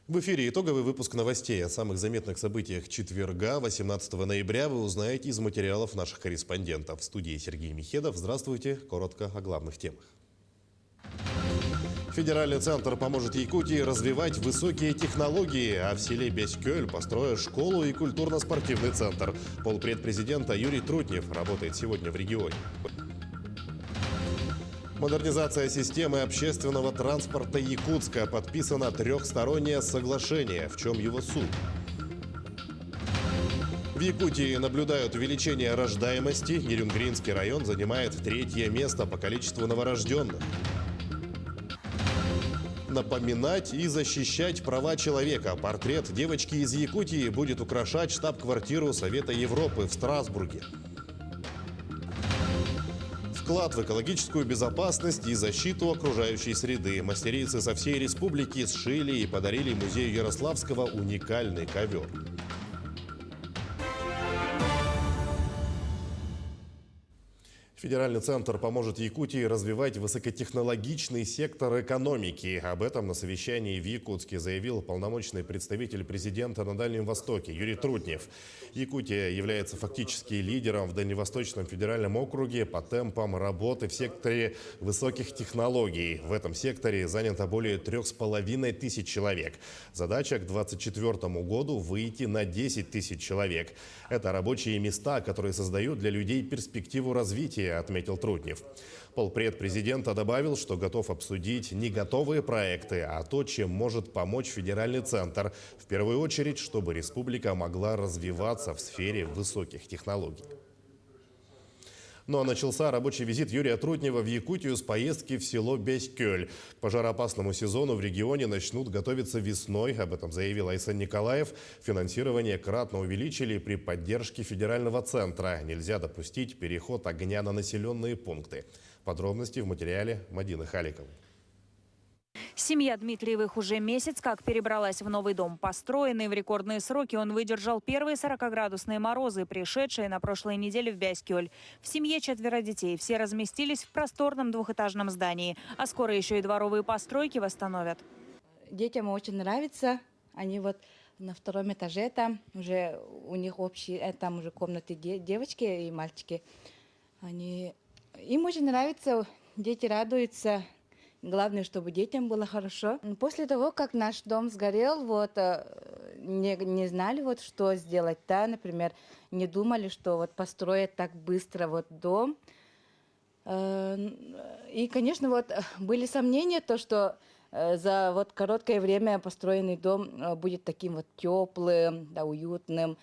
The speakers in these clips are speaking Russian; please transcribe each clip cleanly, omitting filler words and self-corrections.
В эфире итоговый выпуск новостей. О самых заметных событиях четверга, 18 ноября, вы узнаете из материалов наших корреспондентов. В студии Сергей Михедов. Здравствуйте. Коротко о главных темах. Федеральный центр поможет Якутии развивать высокие технологии, а в селе Беськёль построят школу и культурно-спортивный центр. Полпред президента Юрий Трутнев работает сегодня в регионе. Модернизация системы общественного транспорта Якутска. Подписано трехстороннее соглашение. В чем его суть? В Якутии наблюдают увеличение рождаемости. Нерюнгринский район занимает 3-е место по количеству новорожденных. Напоминать и защищать права человека. Портрет девочки из Якутии будет украшать штаб-квартиру Совета Европы в Страсбурге. Вклад в экологическую безопасность и защиту окружающей среды. Мастерицы со всей республики сшили и подарили музею Ярославского уникальный ковер. Федеральный центр поможет Якутии развивать высокотехнологичный сектор экономики. Об этом на совещании в Якутске заявил полномочный представитель президента на Дальнем Востоке Юрий Трутнев. Якутия является фактически лидером в Дальневосточном федеральном округе по темпам работы в секторе высоких технологий. В этом секторе занято более 3500 человек. Задача к 2024 году выйти на 10 тысяч человек. Это рабочие места, которые создают для людей перспективу развития, отметил Трутнев. Полпред президента добавил, что готов обсудить не готовые проекты, а то, чем может помочь федеральный центр. В первую очередь, чтобы республика могла развиваться в сфере высоких технологий. Ну а начался рабочий визит Юрия Трутнева в Якутию с поездки в село Беськёль. К пожароопасному сезону в регионе начнут готовиться весной. Об этом заявил Айсен Николаев. Финансирование кратно увеличили при поддержке федерального центра. Нельзя допустить переход огня на населенные пункты. Подробности в материале Мадины Халиковой. Семья Дмитриевых уже месяц как перебралась в новый дом. Построенный в рекордные сроки, он выдержал первые 40-градусные морозы, пришедшие на прошлой неделе в Беськёль. В семье 4 детей. Все разместились в просторном двухэтажном здании. А скоро еще и дворовые постройки восстановят. Детям очень нравится. Они вот на 2-м этаже там, уже у них общие, там уже комнаты девочки и мальчики. Им очень нравится, дети радуются. Главное, чтобы детям было хорошо. После того, как наш дом сгорел, не знали, что сделать. Да, например, не думали, что построят так быстро дом. И, конечно, были сомнения, что за короткое время построенный дом будет таким теплым, да, уютным.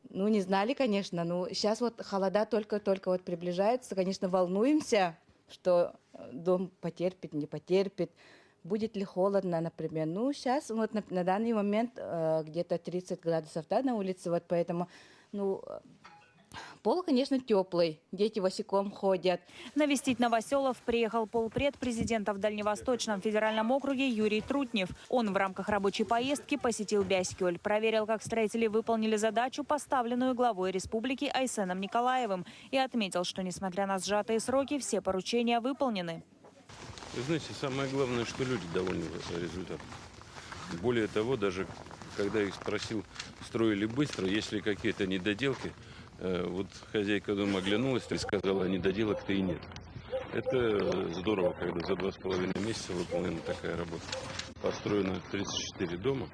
Не знали, конечно. Сейчас холода только приближаются. Конечно, волнуемся, что дом потерпит, не потерпит, будет ли холодно, например. Сейчас на данный момент где-то 30 градусов, да, на улице, поэтому, пол, конечно, теплый, дети босиком ходят. Навестить новоселов приехал полпред президента в Дальневосточном федеральном округе Юрий Трутнев. Он в рамках рабочей поездки посетил Беськёль, проверил, как строители выполнили задачу, поставленную главой республики Айсеном Николаевым, и отметил, что, несмотря на сжатые сроки, все поручения выполнены. Вы знаете, самое главное, что люди довольны результатом. Более того, даже когда их спросил, строили быстро, есть ли какие-то недоделки, хозяйка дома оглянулась и сказала, а недоделок-то и нет. Это здорово, когда за 2,5 месяца выполнена такая работа. Построено 34 дома.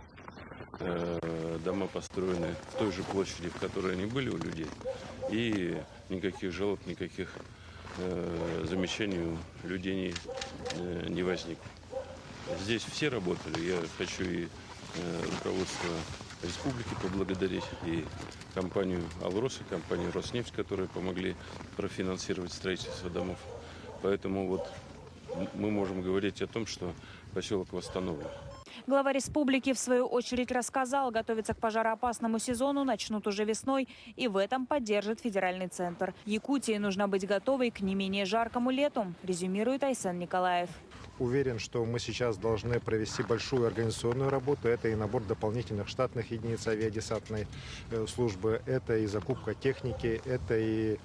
Дома построены в той же площади, в которой они были у людей. И никаких жалоб, никаких замечаний у людей не возникло. Здесь все работали. Я хочу и руководство республики поблагодарить, и компанию «Алрос», и компанию «Роснефть», которые помогли профинансировать строительство домов. Поэтому мы можем говорить о том, что поселок восстановлен. Глава республики, в свою очередь, рассказал, готовиться к пожароопасному сезону начнут уже весной, и в этом поддержит федеральный центр. Якутии нужно быть готовой к не менее жаркому лету, резюмирует Айсен Николаев. уверен, что мы сейчас должны провести большую организационную работу. Это и набор дополнительных штатных единиц авиадесантной службы, это и закупка техники, это и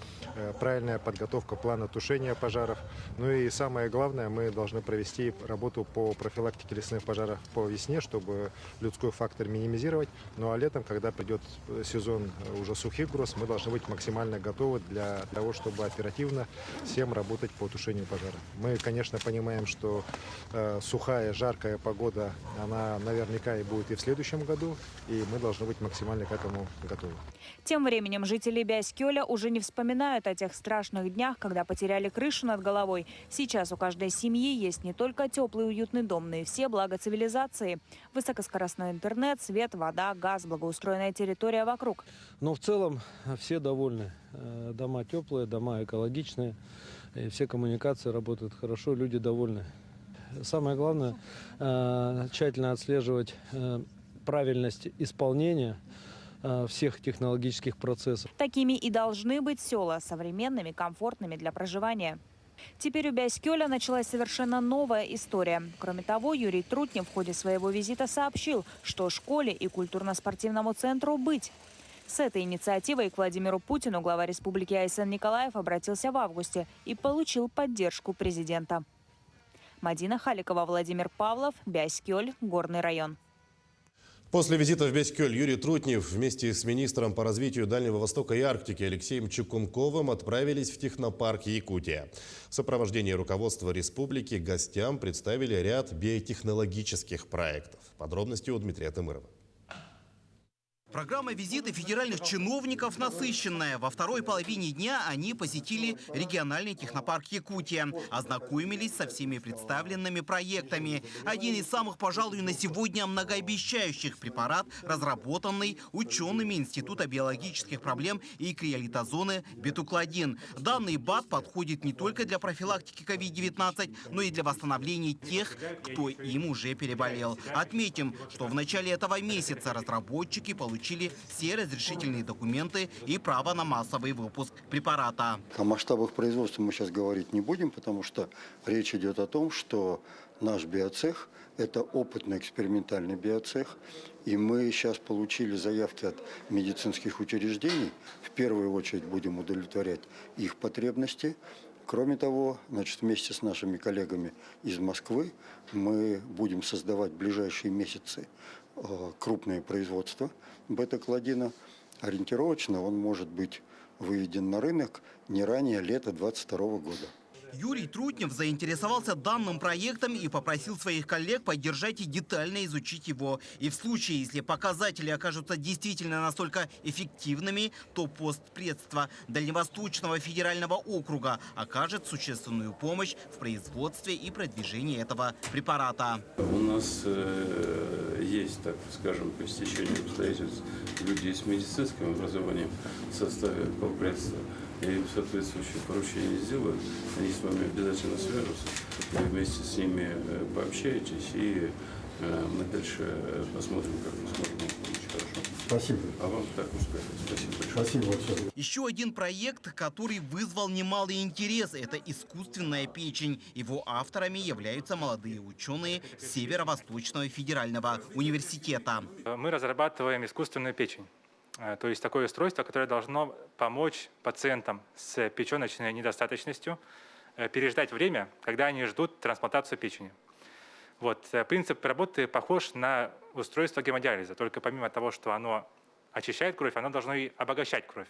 правильная подготовка плана тушения пожаров. Ну и самое главное, мы должны провести работу по профилактике лесных пожаров по весне, чтобы людской фактор минимизировать. Ну а летом, когда придет сезон уже сухих гроз, мы должны быть максимально готовы для того, чтобы оперативно всем работать по тушению пожара. Мы, конечно, понимаем, что сухая, жаркая погода, она наверняка и будет и в следующем году, и мы должны быть максимально к этому готовы. Тем временем жители Бяскёля уже не вспоминают о тех страшных днях, когда потеряли крышу над головой. Сейчас у каждой семьи есть не только теплый уютный дом, но и все блага цивилизации. Высокоскоростной интернет, свет, вода, газ, благоустроенная территория вокруг. Но в целом все довольны. Дома теплые, дома экологичные, и все коммуникации работают хорошо, люди довольны. Самое главное тщательно отслеживать правильность исполнения всех технологических процессов. Такими и должны быть села, современными, комфортными для проживания. Теперь у Бяскёля началась совершенно новая история. Кроме того, Юрий Трутнев в ходе своего визита сообщил, что школе и культурно-спортивному центру быть. С этой инициативой к Владимиру Путину глава республики Айсен Николаев обратился в августе и получил поддержку президента. Мадина Халикова, Владимир Павлов, Бяскёль, Горный район. После визита в Бяскёль Юрий Трутнев вместе с министром по развитию Дальнего Востока и Арктики Алексеем Чукунковым отправились в технопарк Якутия. В сопровождении руководства республики гостям представили ряд биотехнологических проектов. Подробности у Дмитрия Тымырова. Программа визита федеральных чиновников насыщенная. Во второй половине дня они посетили региональный технопарк Якутия. Ознакомились со всеми представленными проектами. Один из самых, пожалуй, на сегодня многообещающих препарат, разработанный учеными Института биологических проблем и криолитозоны бетукладин. Данный БАД подходит не только для профилактики COVID-19, но и для восстановления тех, кто им уже переболел. Отметим, что в начале этого месяца разработчики получили все разрешительные документы и право на массовый выпуск препарата. О масштабах производства мы сейчас говорить не будем, потому что речь идет о том, что наш биоцех – это опытно-экспериментальный биоцех, и мы сейчас получили заявки от медицинских учреждений. В первую очередь будем удовлетворять их потребности. Кроме того, вместе с нашими коллегами из Москвы мы будем создавать в ближайшие месяцы крупное производство бета-клодина. Ориентировочно он может быть выведен на рынок не ранее лета 2022 года. Юрий Трутнев заинтересовался данным проектом и попросил своих коллег поддержать и детально изучить его. И в случае, если показатели окажутся действительно настолько эффективными, то постпредство Дальневосточного федерального округа окажет существенную помощь в производстве и продвижении этого препарата. У нас есть, так скажем, по стечению обстоятельств люди с медицинским образованием в составе полпредства. И соответствующие поручения сделают, они с вами обязательно свяжутся, вы вместе с ними пообщаетесь, и мы дальше посмотрим, как мы сможем помочь. Хорошо? Спасибо. А вам так успехов. Спасибо большое. Спасибо большое. Еще один проект, который вызвал немалый интерес – это искусственная печень. Его авторами являются молодые ученые Северо-Восточного федерального университета. Мы разрабатываем искусственную печень. То есть такое устройство, которое должно помочь пациентам с печеночной недостаточностью переждать время, когда они ждут трансплантацию печени. Принцип работы похож на устройство гемодиализа, только помимо того, что оно очищает кровь, оно должно и обогащать кровь.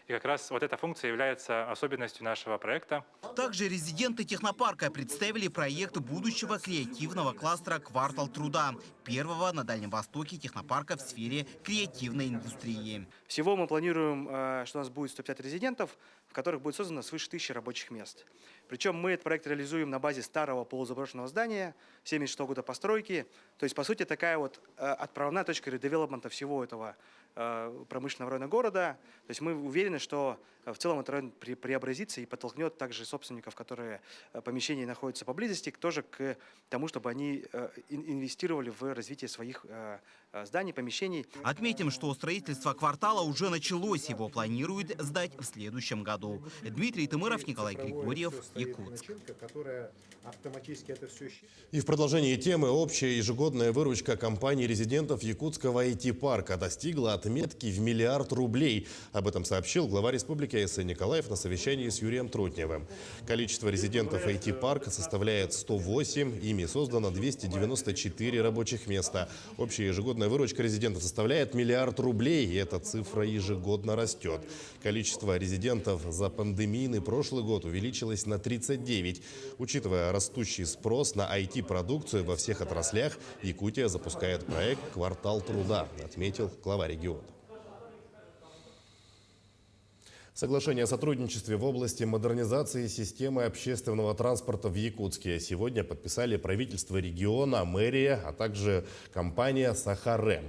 И как раз эта функция является особенностью нашего проекта. Также резиденты технопарка представили проект будущего креативного кластера «Квартал труда», первого на Дальнем Востоке технопарка в сфере креативной индустрии. Всего мы планируем, что у нас будет 150 резидентов, в которых будет создано свыше 1000 рабочих мест. Причем мы этот проект реализуем на базе старого полузаброшенного здания, 1976 года постройки. То есть, по сути, такая отправная точка редевелопмента всего этого промышленного района города. То есть мы уверены, что в целом этот район преобразится и подтолкнет также собственников, которые помещения находятся поблизости, тоже к тому, чтобы они инвестировали в развитие своих зданий, помещений. Отметим, что строительство квартала уже началось. Его планируют сдать в следующем году. Дмитрий Тымыров, Николай Григорьев, Якутск. И в продолжении темы общая ежегодная выручка компаний-резидентов якутского IT-парка достигла отметки в $1 миллиард рублей. Об этом сообщил глава республики А.С. Николаев на совещании с Юрием Трутневым. Количество резидентов IT-парка составляет 108, ими создано 294 рабочих места. Общая ежегодная выручка резидентов составляет $1 миллиард рублей, и эта цифра ежегодно растет. Количество резидентов за пандемийный прошлый год увеличилось на 39. Учитывая растущий спрос на IT-продукцию во всех отраслях, Якутия запускает проект «Квартал труда», отметил глава региона. Соглашение о сотрудничестве в области модернизации системы общественного транспорта в Якутске сегодня подписали правительство региона, мэрия, а также компания «Сахаре».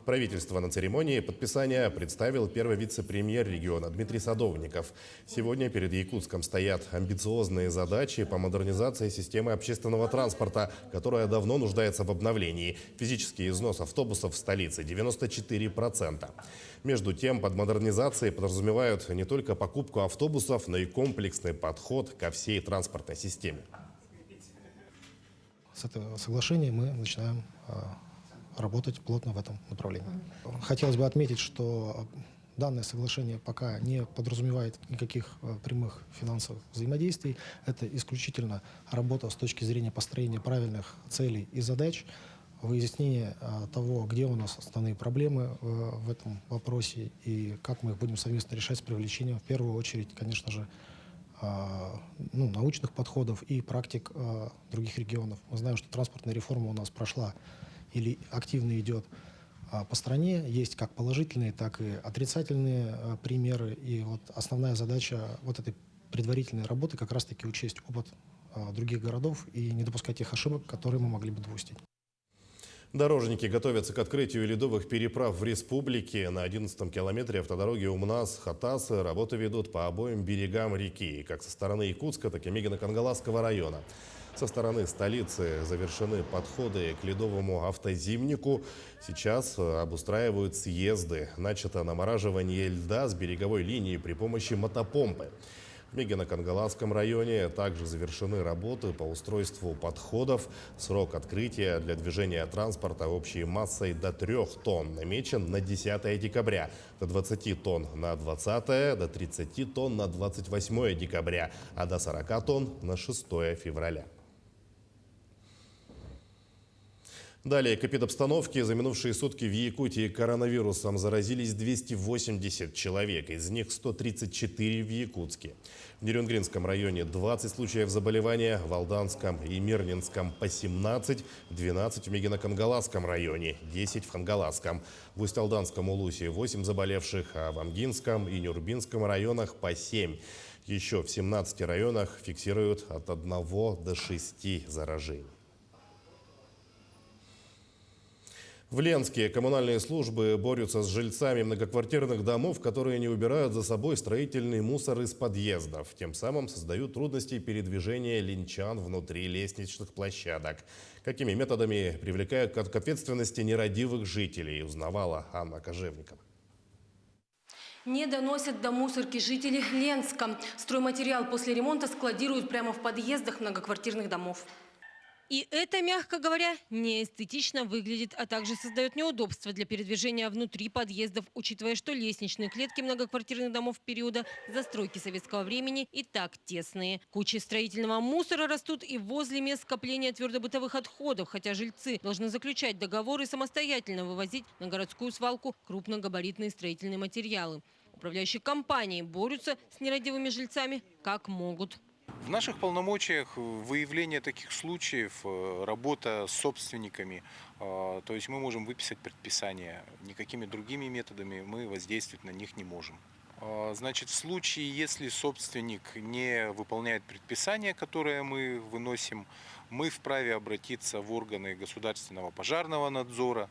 Правительство на церемонии подписания представил первый вице-премьер региона Дмитрий Садовников. Сегодня перед Якутском стоят амбициозные задачи по модернизации системы общественного транспорта, которая давно нуждается в обновлении. Физический износ автобусов в столице 94%. Между тем, под модернизацией подразумевают не только покупку автобусов, но и комплексный подход ко всей транспортной системе. С этого соглашения мы начинаем работать плотно в этом направлении. Хотелось бы отметить, что данное соглашение пока не подразумевает никаких прямых финансовых взаимодействий. Это исключительно работа с точки зрения построения правильных целей и задач, выяснение того, где у нас основные проблемы в этом вопросе и как мы их будем совместно решать с привлечением, в первую очередь, конечно же, научных подходов и практик других регионов. Мы знаем, что транспортная реформа у нас прошла или активно идет по стране. Есть как положительные, так и отрицательные примеры. И вот основная задача вот этой предварительной работы как раз-таки учесть опыт других городов и не допускать тех ошибок, которые мы могли бы допустить. Дорожники готовятся к открытию ледовых переправ в республике. На 11-м километре автодороги Умнас-Хатасы работы ведут по обоим берегам реки, как со стороны Якутска, так и Мегино-Кангаласского района. Со стороны столицы завершены подходы к ледовому автозимнику. Сейчас обустраивают съезды. Начато намораживание льда с береговой линии при помощи мотопомпы. В Мегино-Кангаласском районе также завершены работы по устройству подходов. Срок открытия для движения транспорта общей массой до 3 тонн намечен на 10 декабря, до 20 тонн на 20, до 30 тонн на 28 декабря, а до 40 тонн на 6 февраля. Далее к эпидобстановке. За минувшие сутки в Якутии коронавирусом заразились 280 человек, из них 134 в Якутске. В Нерюнгринском районе 20 случаев заболевания, в Алданском и Мирнинском по 17, 12 в Мегино-Кангаласском районе, 10 в Хангаласском. В Усть-Алданском Улусе 8 заболевших, а в Амгинском и Нюрбинском районах по 7. Еще в 17 районах фиксируют от 1 до 6 заражений. В Ленске коммунальные службы борются с жильцами многоквартирных домов, которые не убирают за собой строительный мусор из подъездов. Тем самым создают трудности передвижения ленчан внутри лестничных площадок. Какими методами привлекают к ответственности нерадивых жителей, узнавала Анна Кожевникова. Не доносят до мусорки жители Ленска. Стройматериал после ремонта складируют прямо в подъездах многоквартирных домов. И это, мягко говоря, неэстетично выглядит, а также создает неудобства для передвижения внутри подъездов, учитывая, что лестничные клетки многоквартирных домов периода застройки советского времени и так тесные. Кучи строительного мусора растут и возле мест скопления твердобытовых отходов, хотя жильцы должны заключать договоры и самостоятельно вывозить на городскую свалку крупногабаритные строительные материалы. Управляющие компании борются с нерадивыми жильцами как могут. В наших полномочиях выявление таких случаев, работа с собственниками, то есть мы можем выписать предписание, никакими другими методами мы воздействовать на них не можем. Значит, в случае, если собственник не выполняет предписание, которое мы выносим, мы вправе обратиться в органы государственного пожарного надзора.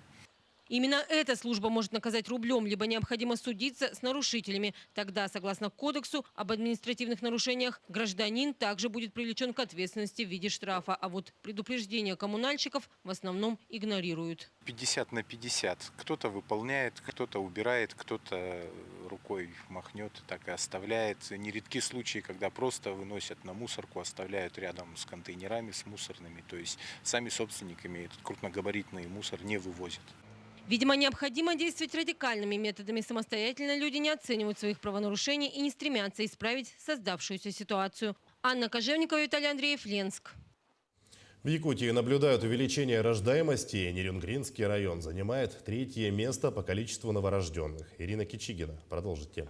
Именно эта служба может наказать рублем, либо необходимо судиться с нарушителями. Тогда, согласно кодексу об административных нарушениях, гражданин также будет привлечен к ответственности в виде штрафа. А вот предупреждения коммунальщиков в основном игнорируют. 50 на 50. Кто-то выполняет, кто-то убирает, кто-то рукой махнет, так и оставляет. Нередки случаи, когда просто выносят на мусорку, оставляют рядом с контейнерами, с мусорными. То есть сами собственниками этот крупногабаритный мусор не вывозят. Видимо, необходимо действовать радикальными методами. Самостоятельно люди не оценивают своих правонарушений и не стремятся исправить создавшуюся ситуацию. Анна Кожевникова, Виталий Андреев, Ленск. В Якутии наблюдают увеличение рождаемости. Нерюнгринский район занимает 3-е место по количеству новорожденных. Ирина Кичигина продолжит тему.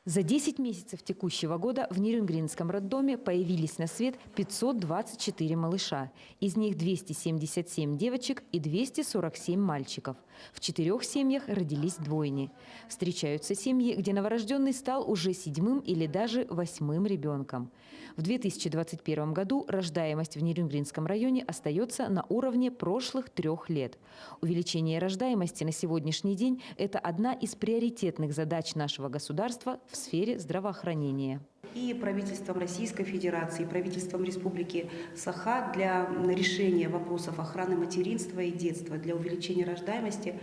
За 10 месяцев текущего года в Нерюнгринском роддоме появились на свет 524 малыша. Из них 277 девочек и 247 мальчиков. В 4 семьях родились двойни. Встречаются семьи, где новорожденный стал уже 7-м или даже 8-м ребенком. В 2021 году рождаемость в Нерюнгринском районе остается на уровне прошлых 3 лет. Увеличение рождаемости на сегодняшний день – это одна из приоритетных задач нашего государства в сфере здравоохранения. И правительством Российской Федерации, и правительством Республики Саха для решения вопросов охраны материнства и детства, для увеличения рождаемости,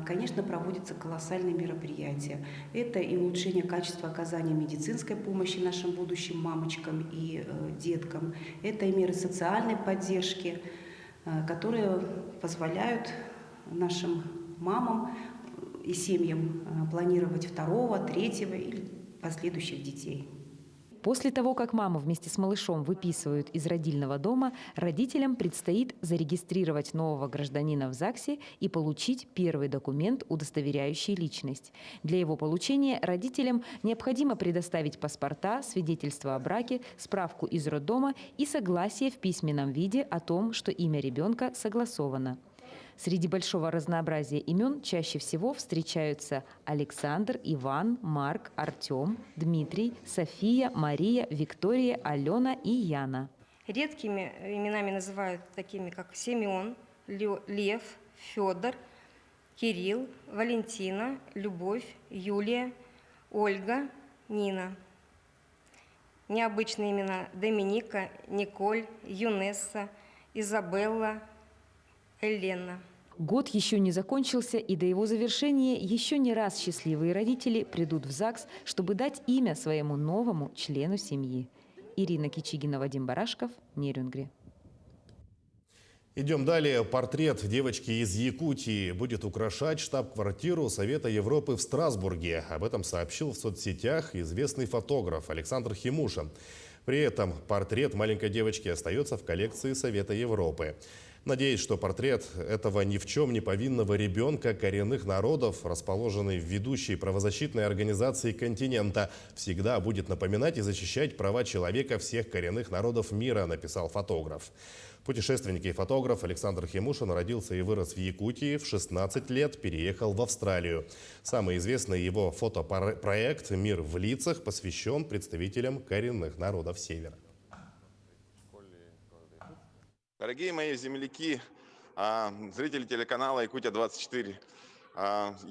конечно, проводятся колоссальные мероприятия. Это и улучшение качества оказания медицинской помощи нашим будущим мамочкам и деткам, это и меры социальной поддержки, которые позволяют нашим мамам и семьям планировать 2-го, 3-го или последующих детей. После того, как маму вместе с малышом выписывают из родильного дома, родителям предстоит зарегистрировать нового гражданина в ЗАГСе и получить первый документ, удостоверяющий личность. Для его получения родителям необходимо предоставить паспорта, свидетельство о браке, справку из роддома и согласие в письменном виде о том, что имя ребенка согласовано. Среди большого разнообразия имен чаще всего встречаются Александр, Иван, Марк, Артем, Дмитрий, София, Мария, Виктория, Алена и Яна. Редкими именами называют такими, как Семен, Лев, Федор, Кирилл, Валентина, Любовь, Юлия, Ольга, Нина. Необычные имена Доминика, Николь, Юнесса, Изабелла, Елена. Год еще не закончился, и до его завершения еще не раз счастливые родители придут в ЗАГС, чтобы дать имя своему новому члену семьи. Ирина Кичигина, Вадим Барашков, Нерюнгри. Идем далее. Портрет девочки из Якутии будет украшать штаб-квартиру Совета Европы в Страсбурге. Об этом сообщил в соцсетях известный фотограф Александр Химушин. При этом портрет маленькой девочки остается в коллекции Совета Европы. Надеюсь, что портрет этого ни в чем не повинного ребенка коренных народов, расположенный в ведущей правозащитной организации континента, всегда будет напоминать и защищать права человека всех коренных народов мира, написал фотограф. Путешественник и фотограф Александр Химушин родился и вырос в Якутии, в 16 лет переехал в Австралию. Самый известный его фотопроект «Мир в лицах» посвящен представителям коренных народов Севера. Дорогие мои земляки, зрители телеканала «Якутия-24»,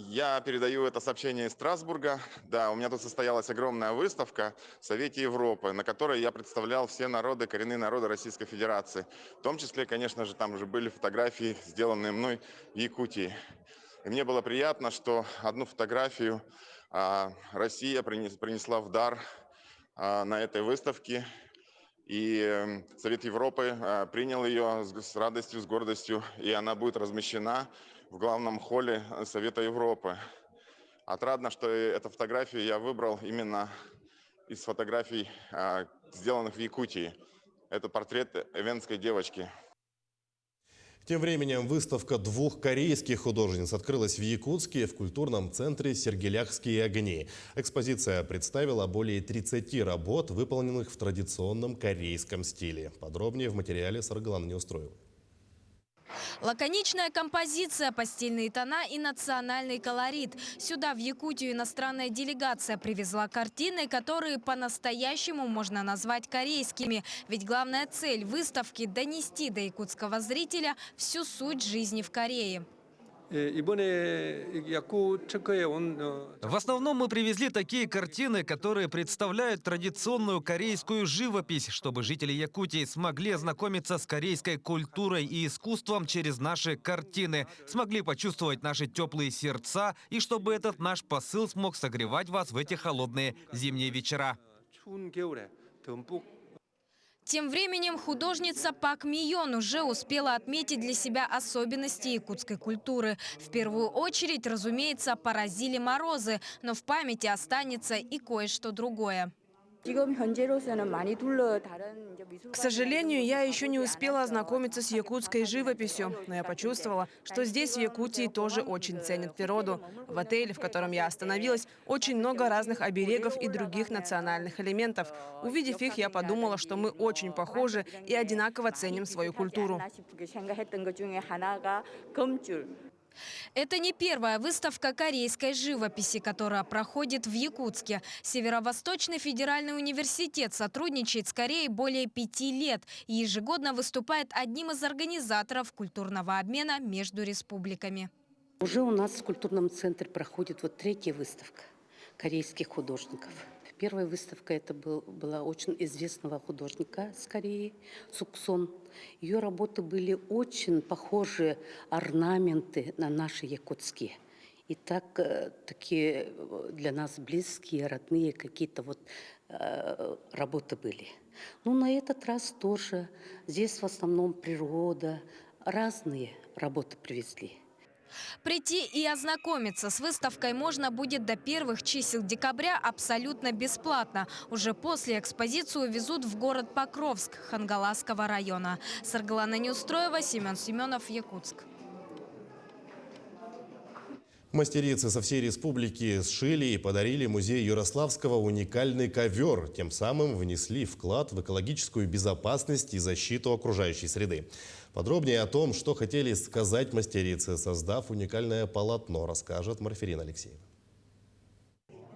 я передаю это сообщение из Страсбурга. Да, у меня тут состоялась огромная выставка в Совете Европы, на которой я представлял все народы, коренные народы Российской Федерации. В том числе, конечно же, там уже были фотографии, сделанные мной в Якутии. И мне было приятно, что одну фотографию Россия принесла в дар на этой выставке. И Совет Европы принял ее с радостью, с гордостью, и она будет размещена в главном холле Совета Европы. Отрадно, что эту фотографию я выбрал именно из фотографий, сделанных в Якутии. Это портрет эвенской девочки. Тем временем выставка 2 корейских художниц открылась в Якутске в культурном центре «Сергеляхские огни». Экспозиция представила более 30 работ, выполненных в традиционном корейском стиле. Подробнее в материале Саргалана Неустроева. Лаконичная композиция, постельные тона и национальный колорит. Сюда, в Якутию, иностранная делегация привезла картины, которые по-настоящему можно назвать корейскими. Ведь главная цель выставки – донести до якутского зрителя всю суть жизни в Корее. В основном мы привезли такие картины, которые представляют традиционную корейскую живопись, чтобы жители Якутии смогли ознакомиться с корейской культурой и искусством через наши картины, смогли почувствовать наши теплые сердца и чтобы этот наш посыл смог согревать вас в эти холодные зимние вечера. Тем временем художница Пак Мион уже успела отметить для себя особенности якутской культуры. В первую очередь, разумеется, поразили морозы, но в памяти останется и кое-что другое. К сожалению, я еще не успела ознакомиться с якутской живописью, но я почувствовала, что здесь, в Якутии, тоже очень ценят природу. В отеле, в котором я остановилась, очень много разных оберегов и других национальных элементов. Увидев их, я подумала, что мы очень похожи и одинаково ценим свою культуру. Это не первая выставка корейской живописи, которая проходит в Якутске. Северо-Восточный федеральный университет сотрудничает с Кореей более 5 лет и ежегодно выступает одним из организаторов культурного обмена между республиками. Уже у нас в культурном центре проходит вот 3-я выставка корейских художников. Первая выставка это была очень известного художника с Кореи, Суксон. Ее работы были очень похожи, орнаменты на наши якутские. И такие для нас близкие, родные какие-то вот работы были. Но на этот раз тоже здесь в основном природа, разные работы привезли. Прийти и ознакомиться с выставкой можно будет до первых чисел декабря абсолютно бесплатно. Уже после экспозицию везут в город Покровск Хангаласского района. Саргалана Неустроева, Семен Семенов, Якутск. Мастерицы со всей республики сшили и подарили музею Ярославского уникальный ковер. Тем самым внесли вклад в экологическую безопасность и защиту окружающей среды. Подробнее о том, что хотели сказать мастерицы, создав уникальное полотно, расскажет Марферина Алексеева.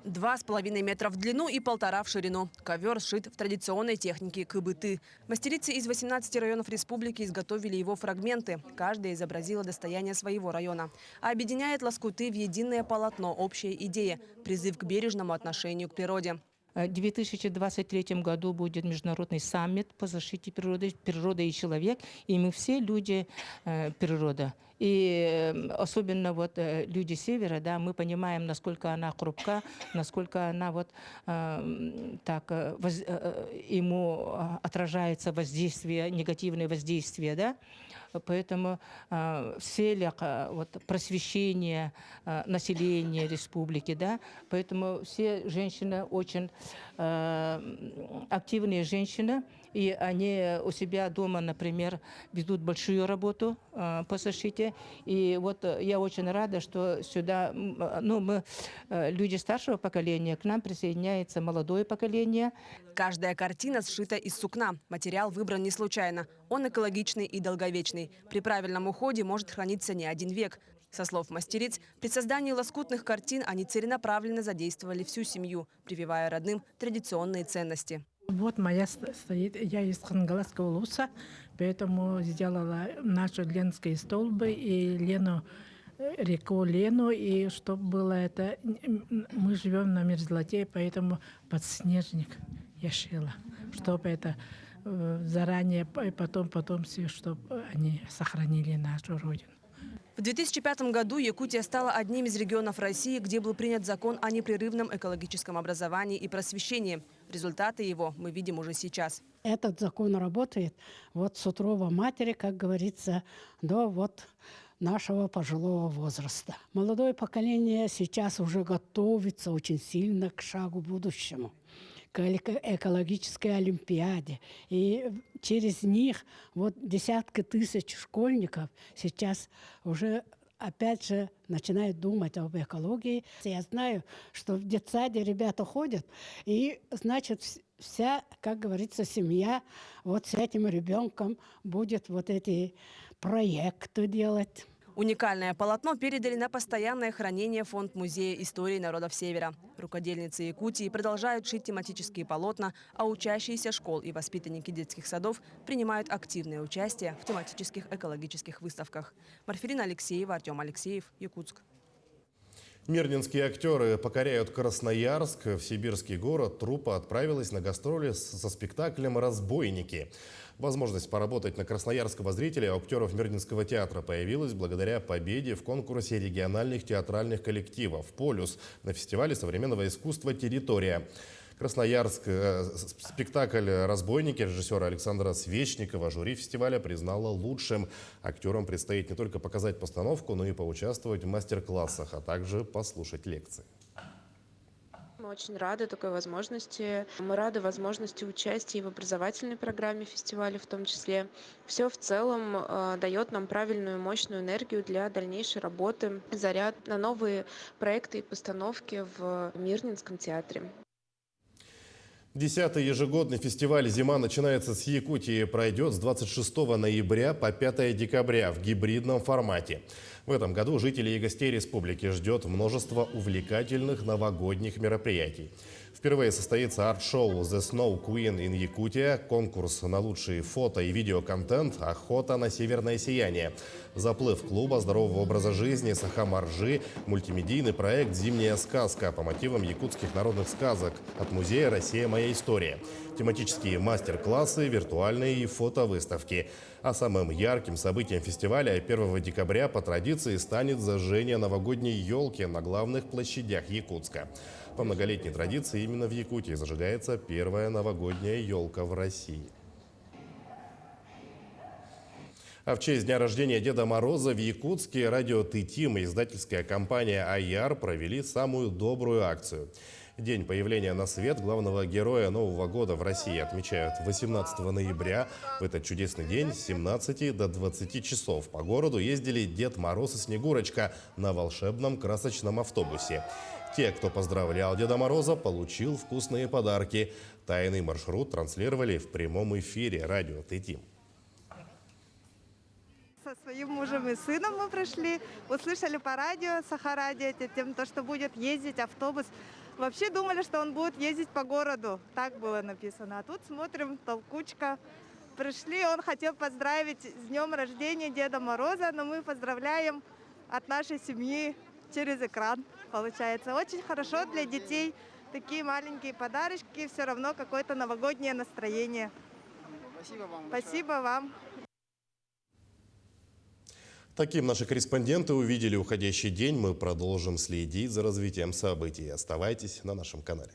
2,5 метра в длину и 1,5 в ширину. Ковер сшит в традиционной технике кыбыты. Мастерицы из 18 районов республики изготовили его фрагменты. Каждая изобразила достояние своего района. А объединяет лоскуты в единое полотно, общая идея – призыв к бережному отношению к природе. В 2023 году будет международный саммит по защите природы, природа и человек, и мы все люди природа. И особенно вот люди севера, да, мы понимаем, насколько она хрупка, насколько она вот ему отражается воздействие, негативное воздействие, да. Поэтому в целях просвещения населения республики, да, поэтому все женщины очень активные женщины, и они у себя дома, например, ведут большую работу по защите. И вот я очень рада, что сюда, мы, люди старшего поколения, к нам присоединяется молодое поколение. Каждая картина сшита из сукна. Материал выбран не случайно. Он экологичный и долговечный. При правильном уходе может храниться не 1 век. Со слов мастериц, при создании лоскутных картин они целенаправленно задействовали всю семью, прививая родным традиционные ценности. Вот моя стоит, я из Хангаласского улуса, поэтому сделала наши ленские столбы и реку Лену, и чтобы было это, мы живем на мерзлоте, поэтому подснежник я шила, чтобы это заранее, потом все, чтобы они сохранили нашу родину. В 2005 году Якутия стала одним из регионов России, где был принят закон о непрерывном экологическом образовании и просвещении. Результаты его мы видим уже сейчас. Этот закон работает вот с утрова матери, как говорится, до нашего пожилого возраста. Молодое поколение сейчас уже готовится очень сильно к шагу будущему, к экологической олимпиаде. И через них десятки тысяч школьников сейчас уже опять же начинают думать об экологии. Я знаю, что в детсаде ребята ходят, и, значит, вся, как говорится, семья с этим ребенком будет эти проекты делать. Уникальное полотно передали на постоянное хранение в Фонд музея истории народов Севера. Рукодельницы Якутии продолжают шить тематические полотна, а учащиеся школ и воспитанники детских садов принимают активное участие в тематических экологических выставках. Марферина Алексеева, Артем Алексеев, Якутск. Мирнинские актеры покоряют Красноярск. В сибирский город труппа отправилась на гастроли со спектаклем «Разбойники». Возможность поработать на красноярского зрителя у актеров Мирнинского театра появилась благодаря победе в конкурсе региональных театральных коллективов «Полюс» на фестивале современного искусства «Территория». Красноярск. Спектакль «Разбойники» режиссера Александра Свечникова жюри фестиваля признало лучшим. Актерам предстоит не только показать постановку, но и поучаствовать в мастер-классах, а также послушать лекции. Мы очень рады такой возможности. Мы рады возможности участия в образовательной программе фестиваля в том числе. Все в целом дает нам правильную, мощную энергию для дальнейшей работы, заряд на новые проекты и постановки в Мирнинском театре. 10-й ежегодный фестиваль «Зима» начинается с Якутии и пройдет с 26 ноября по 5 декабря в гибридном формате. В этом году жителей и гостей республики ждет множество увлекательных новогодних мероприятий. Впервые состоится арт-шоу «The Snow Queen in Якутия», конкурс на лучший фото- и видеоконтент, охота на северное сияние, заплыв клуба здорового образа жизни Саха-Маржи, мультимедийный проект «Зимняя сказка» по мотивам якутских народных сказок от музея «Россия. Моя история», тематические мастер-классы, виртуальные и фотовыставки. А самым ярким событием фестиваля 1 декабря по традиции станет зажжение новогодней елки на главных площадях Якутска. По многолетней традиции именно в Якутии зажигается первая новогодняя елка в России. А в честь дня рождения Деда Мороза в Якутске радио «Ты-Тим» и издательская компания «Аяр» провели самую добрую акцию. День появления на свет главного героя Нового года в России отмечают 18 ноября. В этот чудесный день с 17 до 20 часов по городу ездили Дед Мороз и Снегурочка на волшебном красочном автобусе. Те, кто поздравлял Деда Мороза, получил вкусные подарки. Тайный маршрут транслировали в прямом эфире радио «Ты-Тим». Со своим мужем и сыном мы пришли, услышали по радио, Саха-радио, тем, что будет ездить автобус. Вообще думали, что он будет ездить по городу, так было написано. А тут смотрим, толкучка. Пришли, он хотел поздравить с днем рождения Деда Мороза, но мы поздравляем от нашей семьи через экран. Получается очень хорошо для детей. Такие маленькие подарочки, все равно какое-то новогоднее настроение. Спасибо вам. Спасибо вам. Таким наши корреспонденты увидели уходящий день. Мы продолжим следить за развитием событий. Оставайтесь на нашем канале.